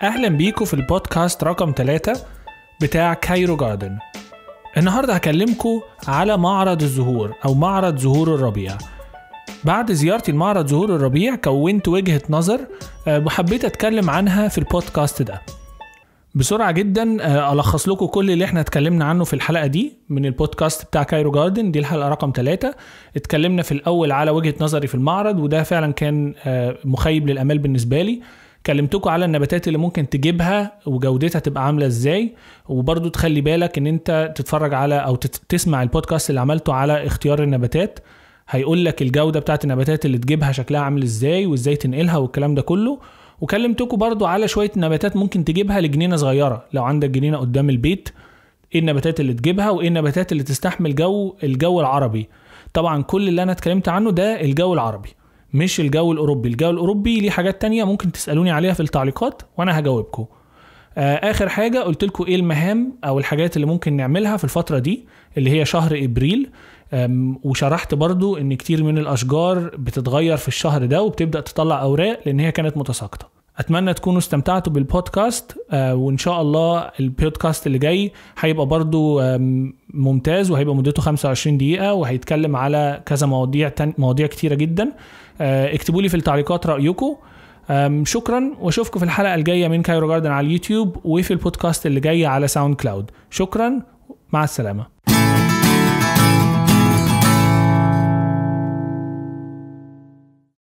أهلا بيكم في البودكاست رقم 3 بتاع كايرو جاردن. النهاردة هكلمكم على معرض الزهور أو معرض زهور الربيع. بعد زيارتي لمعرض زهور الربيع كونت وجهة نظر وحبيت أتكلم عنها في البودكاست ده. بسرعة جدا ألخص لكم كل اللي احنا اتكلمنا عنه في الحلقة دي من البودكاست بتاع كايرو جاردن. دي الحلقة رقم 3. اتكلمنا في الأول على وجهة نظري في المعرض، وده فعلا كان مخيب للأمال بالنسبة لي. كلمتكم على النباتات اللي ممكن تجيبها وجودتها تبقى عاملة ازاي، وبرضو تخلي بالك ان انت تتفرج على او تسمع البودكاست اللي عملته على اختيار النباتات. هيقول لك الجودة بتاعت النباتات اللي تجيبها شكلها عامل ازاي وازاي تنقلها والكلام ده كله. وكلمتكم برضو على شوية نباتات ممكن تجيبها لجنينة صغيرة لو عندك جنينة قدام البيت، ايه النباتات اللي تجيبها وايه النباتات اللي تستحمل الجو العربي. طبعا كل اللي انا اتكلمت عنه ده الجو العربي مش الجو الأوروبي. الجو الأوروبي ليه حاجات تانية ممكن تسألوني عليها في التعليقات وأنا هجاوبكم. آخر حاجة قلت لكم إيه المهام أو الحاجات اللي ممكن نعملها في الفترة دي اللي هي شهر إبريل. وشرحت برضو إن كتير من الأشجار بتتغير في الشهر ده وبتبدأ تطلع أوراق لأن هي كانت متساقطة. أتمنى تكونوا استمتعتوا بالبودكاست، وإن شاء الله البودكاست اللي جاي هيبقى برضو ممتاز وهيبقى مدته 25 دقيقة وهيتكلم على كذا مواضيع كتيرة جدا. اكتبوا لي في التعليقات رأيكم. شكرا، واشوفكم في الحلقة الجاية من كايرو جاردن على اليوتيوب وفي البودكاست اللي جاي على ساوند كلاود. شكرا، مع السلامة.